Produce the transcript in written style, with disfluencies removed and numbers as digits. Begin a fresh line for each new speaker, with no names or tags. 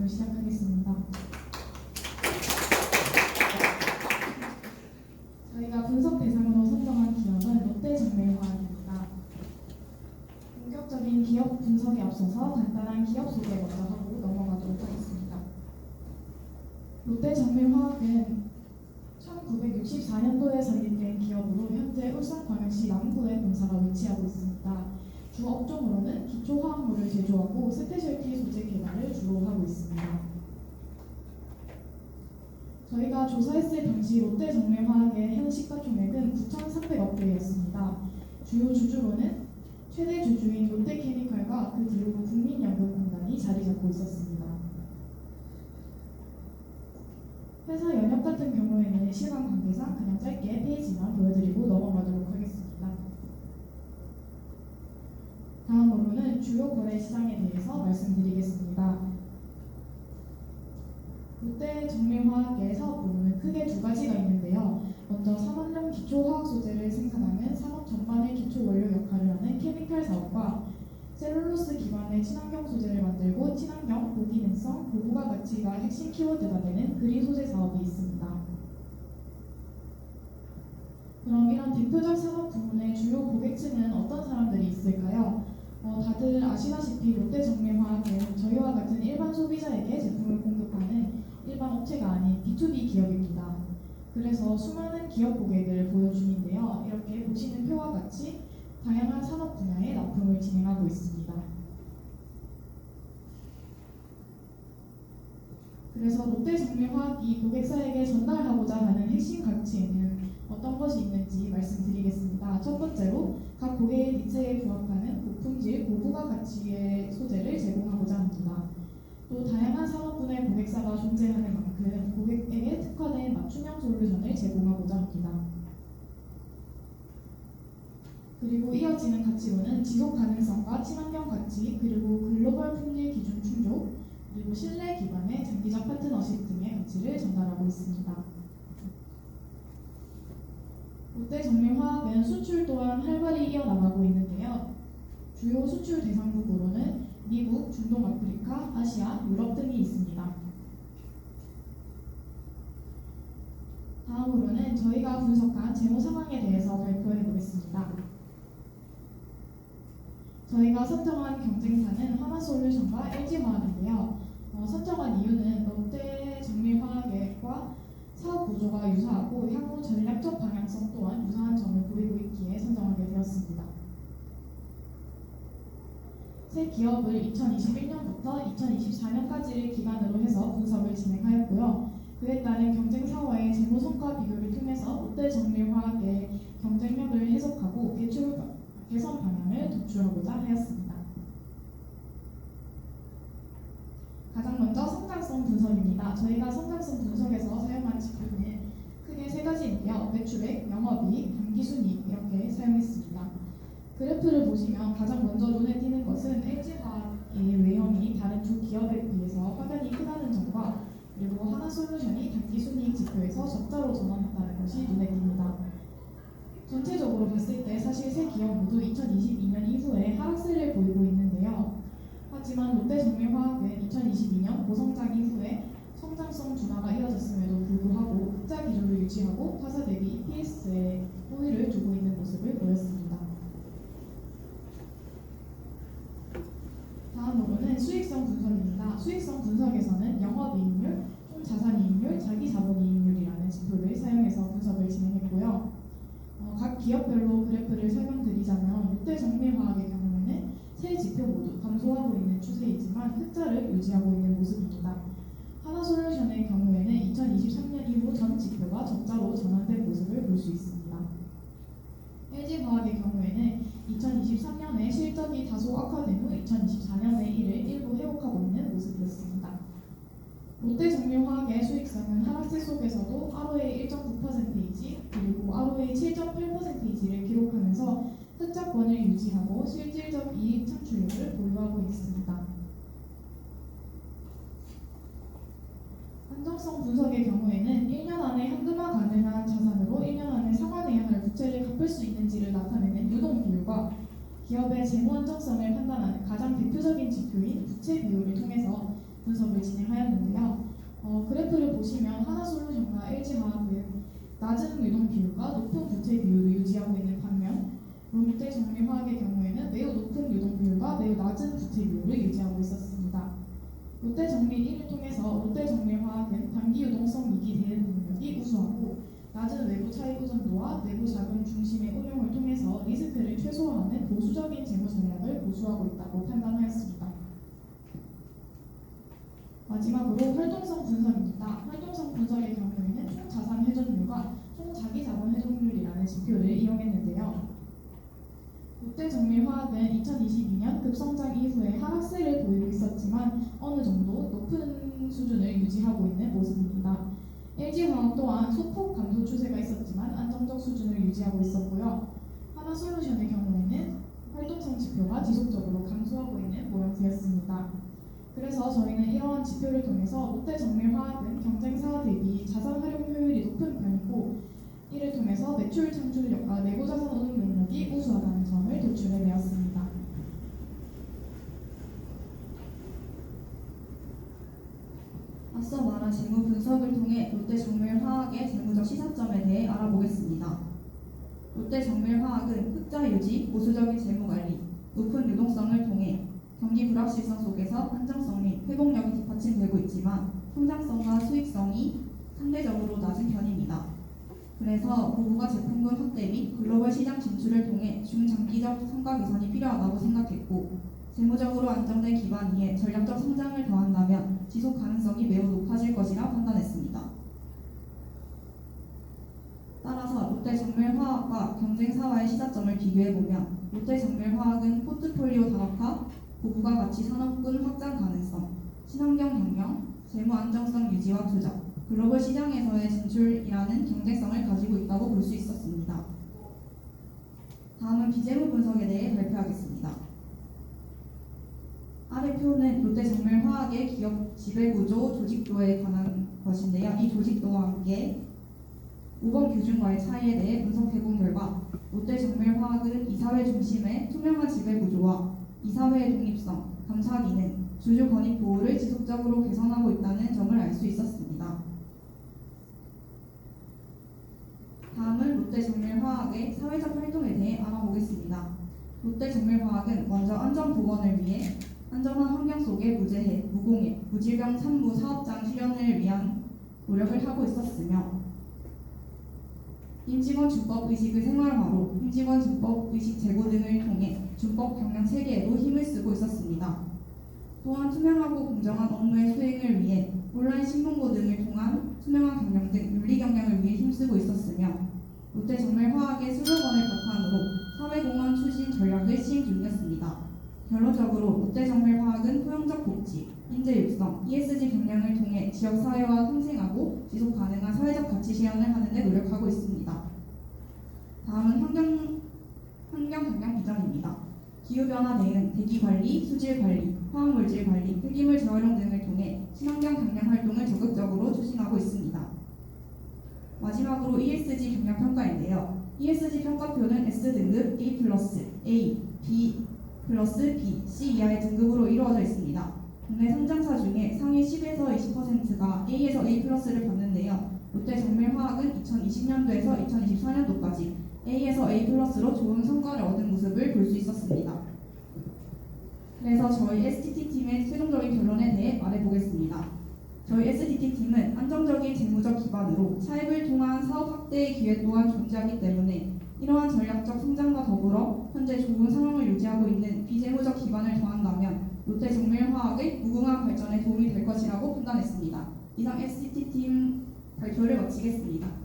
발표를 시작하겠습니다. 저희가 분석 대상으로 선정한 기업은 롯데정밀화학입니다. 본격적인 기업 분석에 앞서서 간단한 기업 소개 먼저 하고 넘어가도록 하겠습니다. 롯데정밀화학은 1964년도에 설립된 기업으로 현재 울산광역시 남구에 본사가 위치하고 있습니다. 주 업종으로는 기초화학물을 제조하고 스페셜티 소재 개발을 주로 하고 있습니다. 저희가 조사했을 당시 롯데정밀화학의 현 시가총액은 9,300억 개였습니다. 주요 주주로는 최대 주주인 롯데케미칼과 그 뒤로 국민연금공단이 자리 잡고 있었습니다. 회사 연력 같은 경우에는 시간 관계상 그냥 짧게 페이지만 보여드리고 넘어가도록 하겠습니다. 다음으로는 주요 거래 시장에 대해서 말씀드리겠습니다. 롯데정밀화학의 사업 부문은 크게 두 가지가 있는데요. 먼저 산업용 기초화학 소재를 생산하는 산업 전반의 기초 원료 역할을 하는 케미칼 사업과 셀룰로스 기반의 친환경 소재를 만들고 친환경, 고기능성, 고부가 가치가 핵심 키워드가 되는 그린 소재 사업이 있습니다. 그럼 이런 대표적 산업 부문의 주요 고객층은 어떤 사람들이 있을까요? 다들 아시다시피 롯데정밀화학은 저희와 같은 일반 소비자에게 제품을 공급하는 일반 업체가 아닌 B2B 기업입니다. 그래서 수많은 기업 고객을 보여 중인데요. 이렇게 보시는 표와 같이 다양한 산업 분야에 납품을 진행하고 있습니다. 그래서 롯데정밀화학이 고객사에게 전달하고자 하는 핵심 가치에는 어떤 것이 있는지 말씀드리겠습니다. 첫 번째로 각 고객의 니즈에 부합하는 고품질, 고부가 가치의 소재를 제공하고자 합니다. 또 다양한 산업분야의 고객사가 존재하는 만큼 고객에게 특화된 맞춤형 솔루션을 제공하고자 합니다. 그리고 이어지는 가치로는 지속 가능성과 친환경 가치, 그리고 글로벌 품질 기준 충족, 그리고 신뢰 기반의 장기적 파트너십 등의 가치를 전달하고 있습니다. 롯데정밀화학은 수출 또한 활발히 이어나가고 있는데요. 주요 수출 대상국으로는 미국, 중동 아프리카, 아시아, 유럽 등이 있습니다. 다음으로는 저희가 분석한 재무 상황에 대해서 발표해 보겠습니다. 저희가 선정한 경쟁사는 하나솔루션과 LG화학인데요. 선정한 이유는 롯데정밀화학과 사업 구조가 유사하고 향후 전략적 방향성 또한 유사한 점을 보이고 있기에 선정하게 되었습니다. 새 기업을 2021년부터 2024년까지를 기간으로 해서 분석을 진행하였고요. 그에 따른 경쟁사와의 재무 성과 비교를 통해서 롯데정밀화학의 경쟁력을 해석하고 개선 방향을 도출하고자 하였습니다. 가장 먼저 성장성 분석입니다. 저희가 성장성 분석에서 사용한 지표는 크게 세 가지인데요. 매출액, 영업이익, 당기순이익 이렇게 사용했습니다. 그래프를 보시면 가장 먼저 눈에 띄는 것은 LG화학의 외형이 다른 두 기업에 비해서 확연히 크다는 점과 그리고 하나솔루션이 당기순이익 지표에서 적자로 전환했다는 것이 눈에 띕니다. 전체적으로 봤을 때 사실 세 기업 모두 2022년 이후에 하락세를 보이고 있는데요. 하지만 롯데정밀화학은 2022년 고성장 이후에 성장성 둔화가 이어졌음에도 불구하고 흑자 기조를 유지하고 타사 대비 EPS에 호의를 두고 있는 모습을 보였습니다. 다음으로는 수익성 분석입니다. 수익성 분석에서는 영업이익률, 총자산이익률, 자기자본이익률이라는 지표를 사용해서 분석을 진행했고요. 각 기업별로 그래프를 설명드리자면 롯데정밀화학의 경우에는 세 지표 모두 감소하고 있는 추세이지만 흑자를 유지하고 있는 모습입니다. 하나솔루션의 경우에는 2023년 이후 전 지표가 적자로 전환된 모습을 볼 수 있습니다. LG화학의 경우에는 2023년에 실적이 다소 악화된 후 2024년에 이를 일부 회복하고 있는 모습이었습니다. 롯데정밀화학의 수익성은 하락세 속에서도 ROA 1.9% 그리고 ROA 7.8%를 기록하면서 흑자권을 유지하고 실질적 이익 창출력을 보유하고 있습니다. 안정성 분석의 경우에는 1년 안에 현금화 가능한 자산으로 1년 안에 상환해야 할 부채를 갚을 수 있는지를 나타내는 유동 비율과 기업의 재무 안정성을 판단하는 가장 대표적인 지표인 부채 비율을 통해서 분석을 진행하였는데요. 그래프를 보시면 하나솔루션과 LG화학은 낮은 유동 비율과 높은 부채 비율을 유지하고 있는 반면 롯데정밀화학의 경우에는 매우 높은 유동 비율과 매우 낮은 부채 비율을 유지하고 있었습니다. 롯데정밀 1을 통해서 롯데정밀화학은 단기 유동성 위기 대응 능력이 우수하고 낮은 외부 차익 의존도와 내부 자금 중심의 운용을 통해서 리스크를 최소화하는 보수적인 재무 전략을 보수하고 있다고 판단하였습니다. 마지막으로 활동성 분석입니다. 활동성 분석의 경우에는 총 자산 회전율과 총 자기 자본 회전율이라는 지표를 이용했는데요. 롯데정밀화학은 2022년 급성장 이후에 하락세를 보이고 있었지만 어느 정도 높은 수준을 유지하고 있는 모습입니다. LG화학 또한 소폭 감소 추세가 있었지만 안정적 수준을 유지하고 있었고요. 하나솔루션의 경우에는 활동성 지표가 지속적으로 감소하고 있는 모양새였습니다. 그래서 저희는 이러한 지표를 통해서 롯데정밀화학은 경쟁사 대비 자산 활용 효율이 높은 편이고 이를 통해서 매출 창출력과 내부 자산 운용 능력이 우수하다는 점을 도출해내었습니다.
앞서 말한 재무 분석을 통해 롯데정밀화학의 재무적 시사점에 대해 알아보겠습니다. 롯데정밀화학은 흑자 유지, 보수적인 재무관리, 높은 유동성을 통해 경기 불확실성 속에서 안정성 및 회복력이 뒷받침되고 있지만 성장성과 수익성이 상대적으로 낮은 편입니다. 그래서 고부가 제품군 확대 및 글로벌 시장 진출을 통해 중장기적 성과 개선이 필요하다고 생각했고 재무적으로 안정된 기반 위에 전략적 성장을 더한다면 지속 가능성이 매우 높아질 것이라 판단했습니다. 따라서 롯데정밀화학과 경쟁사와의 시사점을 비교해보면 롯데정밀화학은 포트폴리오 다각화, 고부가 가치 산업군 확장 가능성, 친환경 경영, 재무 안정성 유지와 투자, 글로벌 시장에서의 진출이라는 경쟁성을 가지고 있다고 볼 수 있었습니다. 다음은 비재무 분석에 대해 발표하겠습니다. 아래 표는 롯데정밀화학의 기업 지배구조, 조직도에 관한 것인데요. 이 조직도와 함께 모범 기준과의 차이에 대해 분석해본 결과 롯데정밀화학은 이사회 중심의 투명한 지배구조와 이사회의 독립성, 감사 기능, 주주 권익 보호를 지속적으로 개선하고 있다는 점을 알 수 있었습니다. 다음은 롯데정밀화학의 사회적 활동에 대해 알아보겠습니다. 롯데정밀화학은 먼저 안전보건을 위해 안전한 환경 속의 무재해, 무공해, 무질병 산무 사업장 실현을 위한 노력을 하고 있었으며 임직원 준법 의식의 생활화로 임직원 준법 의식 제고 등을 통해 준법 경영 체계에도 힘을 쓰고 있었습니다. 또한 투명하고 공정한 업무의 수행을 위해 온라인 신문고 등을 통한 투명한 경영 등 윤리 경영을 위해 힘쓰고 있었으며 롯데정밀화학의 슬로건을 바탕으로 사회공헌 추진 전략을 시행 중이었습니다. 결론적으로 롯데정밀화학은 포용적 복지, 인재 육성, ESG 경영을 통해 지역사회와 상생하고 지속 가능한 사회적 가치 실현을 하는 데 노력하고 있습니다. 다음은 환경 경영 비전입니다. 기후변화 대응, 대기관리, 수질관리, 화학물질 관리, 폐기물 재활용 등을 통해 친환경 경영 활동을 적극적으로 추진하고 있습니다. 마지막으로 ESG 경영 평가인데요. ESG 평가표는 S등급 A+, B+, C 이하의 등급으로 이루어져 있습니다. 국내 상장사 중에 상위 10에서 20%가 A에서 A+를 받는데요. 롯데정밀화학은 2020년도에서 2024년도까지 A에서 A+로 좋은 성과를 얻은 모습을 볼 수 있었습니다. 그래서 저희 STT팀의 최종적인 결론에 대해 말해보겠습니다. 저희 STT팀은 안정적인 재무적 기반으로 차입을 통한 사업 확대의 기회 또한 존재하기 때문에 이러한 전략적 성장과 더불어 현재 좋은 상황을 유지하고 있는 비재무적 기반을 더한다면 롯데정밀화학의 무궁한 발전에 도움이 될 것이라고 판단했습니다. 이상 STT팀 발표를 마치겠습니다.